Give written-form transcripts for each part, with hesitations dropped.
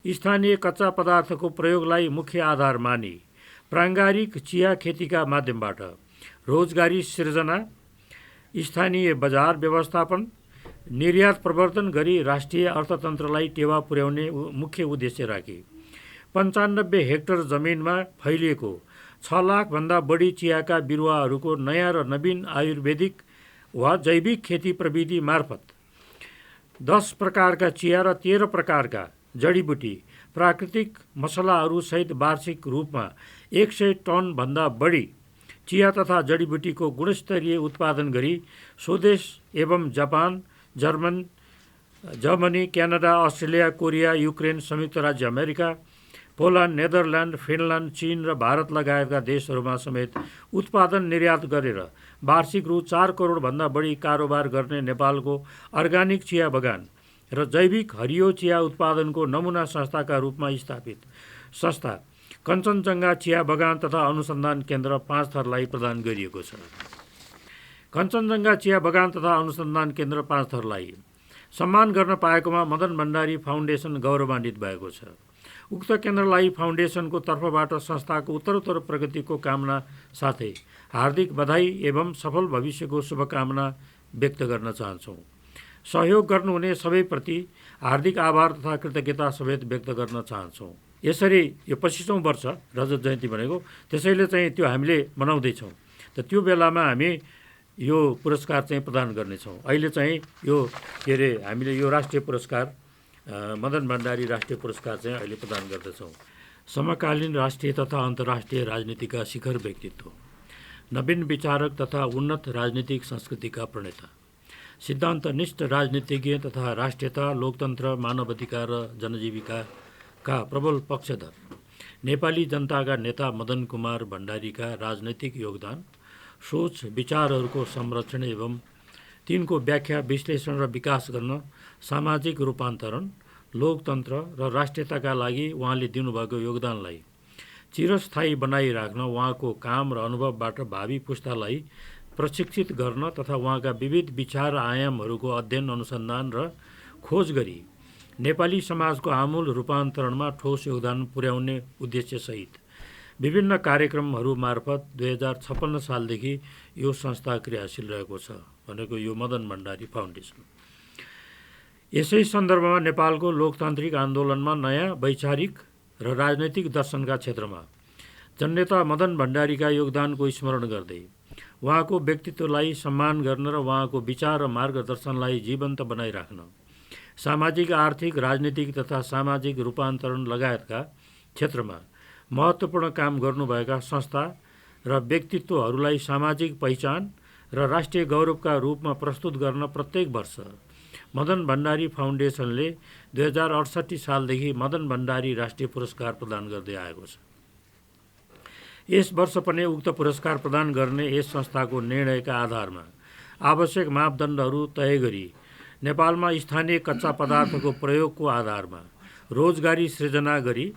स्थानीय कच्चा पदार्थको प्रयोगलाई मुख्य आधार मानी प्राङ्गारिक चिया खेतीका माध्यमबाट रोजगारी सृजना, स्थानीय बजार व्यवस्थापन, निर्यात प्रवर्धन गरी राष्ट्रिय अर्थतन्त्रलाई टेवा पुर्याउने मुख्य उद्देश्य राखी 95 हेक्टर जमिनमा फैलिएको 6 लाखभन्दा बढी चियाका बिरुवाहरूको नयाँ र नवीन आयुर्वेदिक वा जैविक खेती प्रविधि मार्फत 10 प्रकारका चिया र 13 प्रकारका जडीबुटी प्राकृतिक मसलाहरूसहित वार्षिक रूपमा 100 टनभन्दा बढी चिया तथा जडीबुटीको गुणस्तरीय उत्पादन गरी स्वदेश एवं Japan, Germany, Canada, Australia, Korea, Ukraine, संयुक्त राज्य अमेरिका, पोल्यान्ड, नेदरल्यान्ड, फिनल्यान्ड, चीन र भारत लगायतका देशहरूमा समेत उत्पादन निर्यात गरेर वार्षिक रु 4 करोडभन्दा बढी कारोबार गर्ने नेपालको अर्गानिक चिया बगान र जैविक हरियो चिया उत्पादनको नमुना संस्थाका रूपमा स्थापित संस्था कञ्चनजङ्घा चिया बगान तथा अनुसन्धान केन्द्र 5 थरलाई प्रदान गरिएको छ। कञ्चनजङ्घा चिया बगान तथा अनुसन्धान केन्द्र 5 थरलाई सम्मान गर्न पाएकोमा मदन भण्डारी फाउन्डेसन गौरवान्वित भएको छ। उक्त केन्द्रलाई फाउन्डेसनको तर्फबाट संस्थाको उत्तरोत्तर प्रगतिको कामना साथै हार्दिक बधाई एवं सफल भविष्यको शुभकामना व्यक्त गर्न चाहन्छौँ। सहयोग गर्नुहुने सबैप्रति हार्दिक आभार तथा कृतज्ञता समेत व्यक्त गर्न चाहन्छौँ। यसरी यो 25औं वर्ष रजत जयन्ती भनेको, त्यसैले चाहिँ त्यो हामीले मनाउँदैछौँ। त त्यो बेलामा हामी यो पुरस्कार चाहिँ प्रदान गर्नेछौँ। अहिले चाहिँ यो हामीले यो राष्ट्रिय पुरस्कार मदन भण्डारी राष्ट्रिय पुरस्कार चाहिँ अहिले प्रदान गर्दछौँ। समकालीन राष्ट्रिय तथा अन्तर्राष्ट्रिय राजनीतिका शिखर व्यक्तित्व, नवीन विचारक तथा उन्नत राजनीतिक संस्कृतिका प्रणेता, सिद्धान्तनिष्ठ राजनीतिज्ञ तथा राष्ट्रियता, लोकतन्त्र, मानवाधिकार र जनजीविकाका प्रबल पक्षधर नेपाली जनताका नेता मदन कुमार भण्डारीका राजनैतिक योगदान, सोच, विचारहरूको संरक्षण एवं तिनको व्याख्या, विश्लेषण र विकास गर्न सामाजिक रूपान्तरण, लोकतन्त्र र राष्ट्रियताका लागि उहाँले दिनुभएको योगदानलाई चिरस्थायी बनाइराख्न उहाँको काम र अनुभवबाट भावी पुस्तालाई प्रशिक्षित गर्न तथा उहाँका विविध विचार आयामहरूको अध्ययन, अनुसन्धान र खोज गरी नेपाली समाजको आमूल रूपान्तरणमा ठोस योगदान पुर्याउने उद्देश्यसहित विभिन्न कार्यक्रमहरू मार्फत 2056 सालदेखि यो संस्था क्रियाशील रहेको छ भनेको यो मदन भण्डारी फाउन्डेसन। यसै सन्दर्भमा नेपालको लोकतान्त्रिक आन्दोलनमा नयाँ वैचारिक र राजनैतिक दर्शनका क्षेत्रमा जननेता मदन भण्डारीका योगदानको स्मरण गर्दै उहाँको व्यक्तित्वलाई सम्मान गर्न र उहाँको विचार र मार्गदर्शनलाई जीवन्त बनाइराख्न सामाजिक, आर्थिक, राजनीतिक तथा सामाजिक रूपान्तरण लगायतका क्षेत्रमा महत्त्वपूर्ण काम गर्नुभएका संस्था र व्यक्तित्वहरूलाई सामाजिक पहिचान र राष्ट्रिय गौरवका रूपमा प्रस्तुत गर्न प्रत्येक वर्ष मदन भण्डारी फाउन्डेसनले 2068 सालदेखि मदन भण्डारी राष्ट्रिय पुरस्कार प्रदान गर्दै आएको छ। यस वर्ष पनि उक्त पुरस्कार प्रदान गर्ने यस संस्थाको निर्णयका आधारमा आवश्यक मापदण्डहरू तय गरी नेपालमा स्थानीय कच्चा पदार्थको प्रयोगको आधारमा रोजगारी सृजना गरी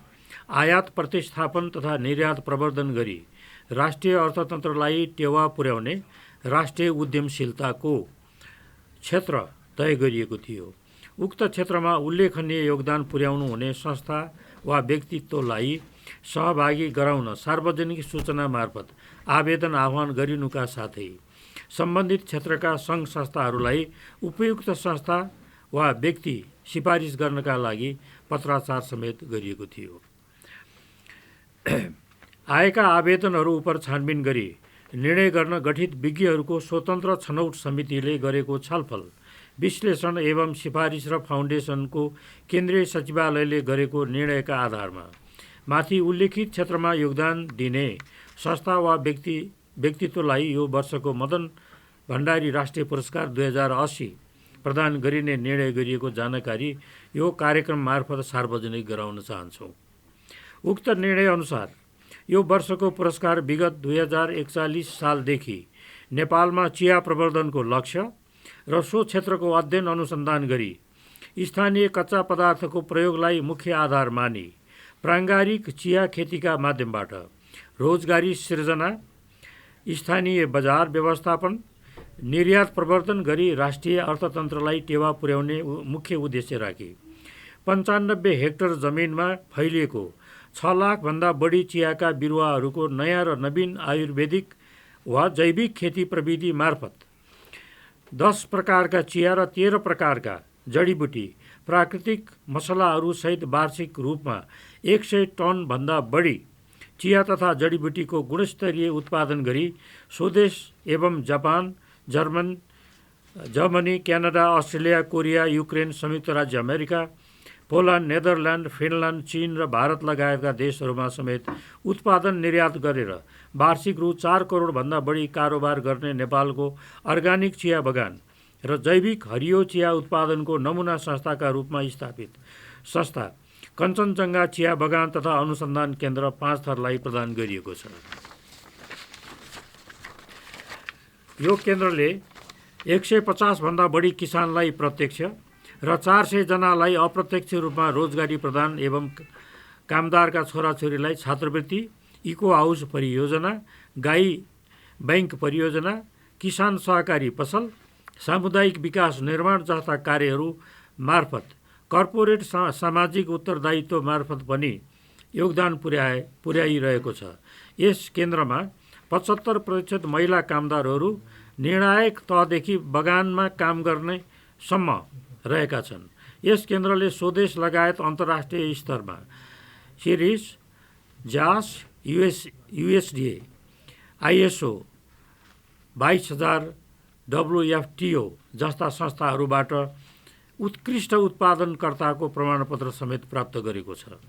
आयात प्रतिस्थापन तथा निर्यात प्रवर्धन गरी राष्ट्रिय अर्थतन्त्रलाई टेवा पुर्याउने राष्ट्रिय उद्यमशीलताको क्षेत्र तय गरिएको थियो। उक्त क्षेत्रमा उल्लेखनीय योगदान पुर्याउनु हुने संस्था वा व्यक्तित्वलाई सहभागी गराउन सार्वजनिक सूचना मार्फत आवेदन आह्वान गरिनुका साथै सम्बन्धित क्षेत्रका सङ्घ संस्थाहरूलाई उपयुक्त संस्था वा व्यक्ति सिफारिस गर्नका लागि पत्राचार समेत गरिएको थियो। आएका आवेदनहरू उप छानबिन गरी निर्णय गर्न गठित विज्ञहरूको स्वतन्त्र छनौट समितिले गरेको छलफल, विश्लेषण एवं सिफारिस र फाउन्डेसनको केन्द्रीय सचिवालयले गरेको निर्णयका आधारमा माथि उल्लेखित क्षेत्रमा योगदान दिने संस्था वा व्यक्तित्वलाई यो वर्षको मदन भण्डारी राष्ट्रिय पुरस्कार 2080 प्रदान गरिने निर्णय गरिएको जानकारी यो कार्यक्रम मार्फत सार्वजनिक गराउन चाहन्छौँ। उक्त निर्णय अनुसार यो वर्षको पुरस्कार विगत 2041 सालदेखि नेपालमा चिया प्रवर्धनको लक्ष्य र सो क्षेत्रको अध्ययन अनुसन्धान गरी स्थानीय कच्चा पदार्थको प्रयोगलाई मुख्य आधार मानी प्राङ्गारिक चिया खेतीका माध्यमबाट रोजगारी सृजना, स्थानीय बजार व्यवस्थापन, निर्यात प्रवर्धन गरी राष्ट्रिय अर्थतन्त्रलाई टेवा पुर्याउने मुख्य उद्देश्य राखी 95 हेक्टर जमिनमा फैलिएको 6 लाखभन्दा बढी चियाका बिरुवाहरूको नयाँ र नवीन आयुर्वेदिक वा जैविक खेती प्रविधि मार्फत 10 प्रकारका चिया र 13 प्रकारका जडीबुटी प्राकृतिक मसलाहरूसहित वार्षिक रूपमा 100 टनभन्दा बढी चिया तथा जडीबुटीको गुणस्तरीय उत्पादन गरी स्वदेश एवं Japan, Germany, Canada, Australia, Korea, Ukraine, संयुक्त राज्य अमेरिका, पोल्यान्ड, नेदरल्यान्ड, फिनल्यान्ड, चीन र भारत लगायतका देशहरूमा समेत उत्पादन निर्यात गरेर वार्षिक रु 4 करोडभन्दा बढी कारोबार गर्ने नेपालको अर्गानिक चिया बगान र जैविक हरियो चिया उत्पादनको नमुना संस्थाका रूपमा स्थापित संस्था कञ्चनजङ्घा चिया बगान तथा अनुसन्धान केन्द्र 5 थरलाई प्रदान गरिएको छ। यो केन्द्रले 150 भन्दा बढी किसानलाई प्रत्यक्ष र 400 जनालाई अप्रत्यक्ष रूपमा रोजगारी प्रदान एवं कामदारका छोराछोरीलाई छात्रवृत्ति, इको हाउस परियोजना, गाई बैंक परियोजना, किसान सहकारी पसल, सामुदायिक विकास निर्माण जस्ता कार्यहरू मार्फत कर्पोरेट सामाजिक उत्तरदायित्व मार्फत पनि योगदान पुर्याइरहेको छ। यस केन्द्रमा 75% महिला कामदारहरू निर्णायक तहदेखि बगानमा काम गर्ने सम्म रहेका छन्। यस केन्द्रले स्वदेश लगायत अन्तर्राष्ट्रिय स्तरमा सिरिस, जास, USDA, ISO 22000, WFTO जस्ता संस्थाहरूबाट उत्कृष्ट उत्पादनकर्ताको प्रमाणपत्र समेत प्राप्त गरेको छ।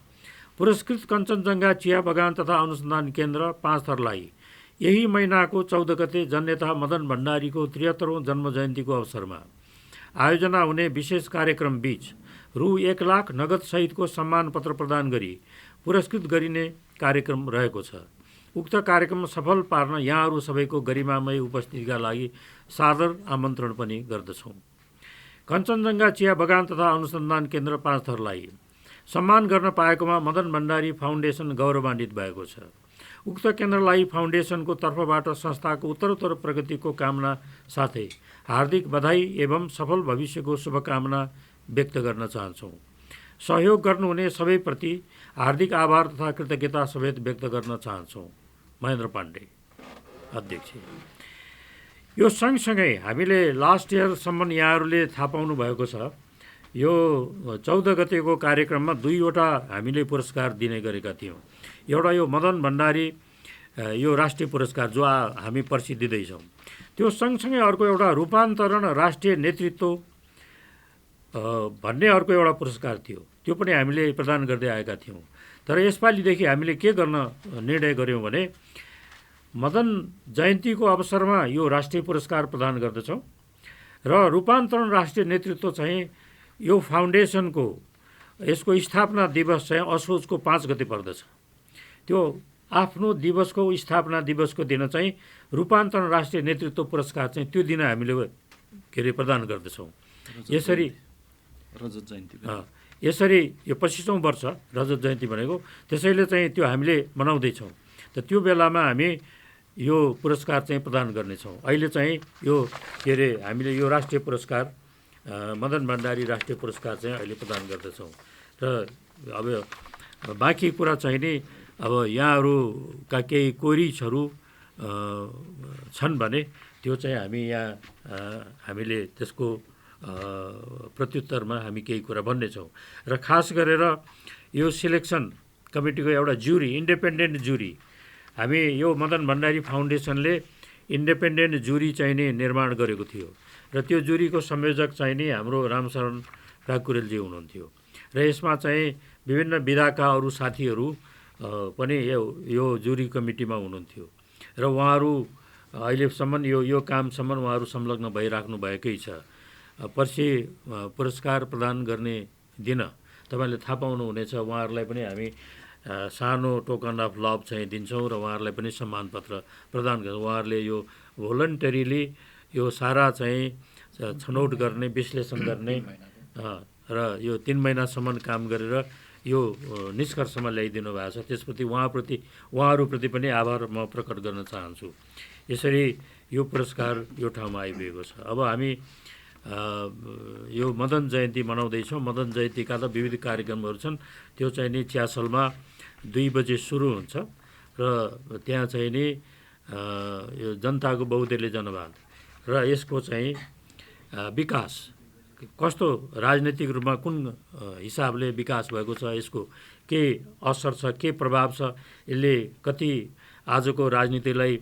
पुरस्कृत कञ्चनजङ्घा चिया बगान तथा अनुसन्धान केन्द्र 5 थरलाई यही महिनाको 14 गते जन्यता मदन भण्डारीको 73औं जन्म जयन्तीको अवसरमा आयोजना हुने विशेष कार्यक्रम बीच रु 1 लाख नगद सहितको सम्मान पत्र प्रदान गरी पुरस्कृत गरिने कार्यक्रम रहेको छ। उक्त कार्यक्रम सफल पार्न यहाँहरू सबैको गरिमामय उपस्थितिका लागि सादर आमन्त्रण पनि गर्दछौँ। कञ्चनजङ्घा चिया बगान तथा अनुसन्धान केन्द्र 5 थरलाई सम्मान गर्न पाएकोमा मदन भण्डारी फाउन्डेसन गौरवान्वित भएको छ। उक्त केन्द्रलाई फाउन्डेसनको तर्फबाट संस्थाको उत्तरोत्तर प्रगतिको कामना साथै हार्दिक बधाई एवं सफल भविष्यको शुभकामना व्यक्त गर्न चाहन्छौँ। सहयोग गर्नुहुने सबैप्रति हार्दिक आभार तथा कृतज्ञता समेत व्यक्त गर्न चाहन्छौँ। महेन्द्र पाण्डे, अध्यक्ष। यो सँगसँगै हामीले लास्ट इयरसम्म यहाँहरूले थाहा पाउनु भएको छ, यो 14 गतेको कार्यक्रममा 2 वटा हामीले पुरस्कार दिने गरेका थियौँ। एउटा यो मदन भण्डारी यो राष्ट्रिय पुरस्कार जो हामी पर्सि दिँदैछौँ, त्यो सँगसँगै अर्को एउटा रूपान्तरण राष्ट्रिय नेतृत्व भन्ने अर्को एउटा पुरस्कार थियो, त्यो पनि हामीले प्रदान गर्दै आएका थियौँ। तर यसपालिदेखि हामीले के गर्न निर्णय गर्यौँ भने मदन जयन्तीको अवसरमा यो राष्ट्रिय पुरस्कार प्रदान गर्दछौँ र रूपान्तरण राष्ट्रिय नेतृत्व चाहिँ यो फाउन्डेसनको यसको स्थापना दिवस चाहिँ असोजको 5 गते पर्दछ। त्यो आफ्नो दिवसको स्थापना दिवसको दिन चाहिँ रूपान्तरण राष्ट्रिय नेतृत्व पुरस्कार चाहिँ त्यो दिन हामीले प्रदान गर्दछौँ। यसरी रजत जयन्ती यसरी यो 25औं वर्ष रजत जयन्ती भनेको, त्यसैले चाहिँ त्यो हामीले मनाउँदैछौँ। त त्यो बेलामा हामी यो पुरस्कार चाहिँ प्रदान गर्नेछौँ। अहिले चाहिँ यो हामीले यो राष्ट्रिय पुरस्कार मदन भण्डारी राष्ट्रिय पुरस्कार चाहिँ अहिले प्रदान गर्दछौँ। र अब बाँकी कुरा चाहिँ नि अब यहाँहरूका केही कोरिजहरू छन् भने त्यो चाहिँ हामी यहाँ हामीले त्यसको प्रत्युत्तरमा हामी केही कुरा भन्नेछौँ। र खास गरेर यो सिलेक्सन कमिटीको एउटा जुरी, इन्डिपेन्डेन्ट जुरी, हामी यो मदन भण्डारी फाउन्डेसनले इन्डिपेन्डेन्ट जुरी चाहिँ नि निर्माण गरेको थियो र त्यो जुरीको संयोजक चाहिँ नि हाम्रो रामशरण काकुरेलजी हुनुहुन्थ्यो र यसमा चाहिँ विभिन्न विधाका अरू साथीहरू पनि यो जुरी कमिटीमा हुनुहुन्थ्यो र उहाँहरू अहिलेसम्म यो कामसम्म उहाँहरू संलग्न भइराख्नु भएकै छ। पर्सि पुरस्कार प्रदान गर्ने दिन तपाईँले थाहा पाउनुहुनेछ, उहाँहरूलाई पनि हामी सानो टोकन अफ लभ चाहिँ दिन्छौँ र उहाँहरूलाई पनि सम्मान पत्र प्रदान गर्छौँ। उहाँहरूले यो भोलन्टरीली यो सारा चाहिँ छनौट गर्ने, विश्लेषण गर्ने र यो 3 महिनासम्म काम गरेर यो निष्कर्षमा ल्याइदिनु भएको छ। त्यसप्रति उहाँहरूप्रति पनि आभार म प्रकट गर्न चाहन्छु। यसरी यो पुरस्कार यो ठाउँमा आइपुगेको छ। अब हामी यो मदन जयन्ती मनाउँदैछौँ। मदन जयन्तीका त विविध कार्यक्रमहरू छन्। त्यो चाहिँ नि च्यासलमा 2 बजे सुरु हुन्छ र त्यहाँ चाहिँ नि यो जनताको बहुदलीय जनवाद र यसको चाहिँ विकास कस्तो राजनैतिक रूपमा कुन हिसाबले विकास भएको छ, यसको के असर छ, के प्रभाव छ, यसले कति आजको राजनीतिलाई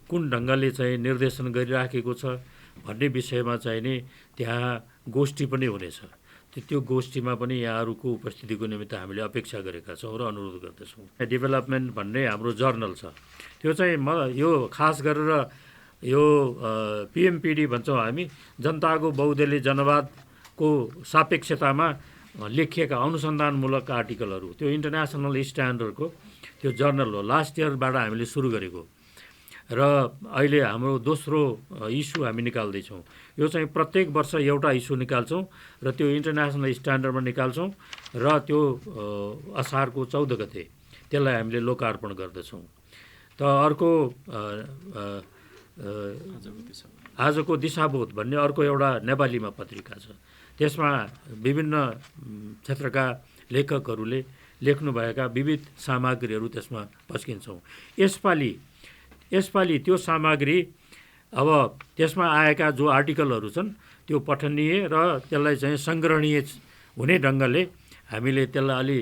कुन ढङ्गले चाहिँ निर्देशन गरिराखेको छ भन्ने विषयमा चाहिँ नि त्यहाँ गोष्ठी पनि हुनेछ। त्यो गोष्ठीमा पनि यहाँहरूको उपस्थितिको निमित्त हामीले अपेक्षा गरेका छौँ र अनुरोध गर्दछौँ। डेभलपमेन्ट भन्ने हाम्रो जर्नल छ, त्यो चाहिँ यो खास गरेर यो पिएमपिडी भन्छौँ हामी, जनताको बहुदलीय जनवादको सापेक्षतामा लेखिएका अनुसन्धानमूलक आर्टिकलहरू, त्यो इन्टरनेसनल स्ट्यान्डर्डको त्यो जर्नल हो। लास्ट इयरबाट हामीले सुरु गरेको र अहिले हाम्रो दोस्रो इस्यु हामी निकाल्दैछौँ। यो चाहिँ प्रत्येक वर्ष एउटा इस्यु निकाल्छौँ र त्यो इन्टरनेसनल स्ट्यान्डर्डमा निकाल्छौँ र त्यो असारको 14 गते त्यसलाई हामीले लोकार्पण गर्दछौँ। त अर्को आजको दिशाबोध भन्ने अर्को एउटा नेपालीमा पत्रिका छ। त्यसमा विभिन्न क्षेत्रका लेखकहरूले लेख्नुभएका विविध सामग्रीहरू त्यसमा पस्किन्छौँ। यसपालि त्यो सामग्री अब त्यसमा आएका जो आर्टिकलहरू छन् त्यो पठनीय र त्यसलाई चाहिँ सङ्ग्रहणीय हुने ढङ्गले हामीले त्यसलाई अलि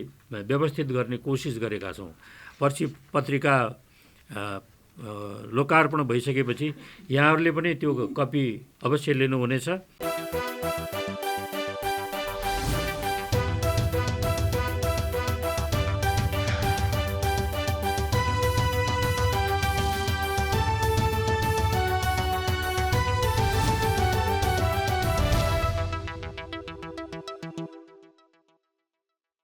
व्यवस्थित गर्ने कोसिस गरेका छौँ। पर्सि पत्रिका लोकार्पण भइसकेपछि यहाँहरूले पनि त्यो कपी अवश्य लिनुहुनेछ।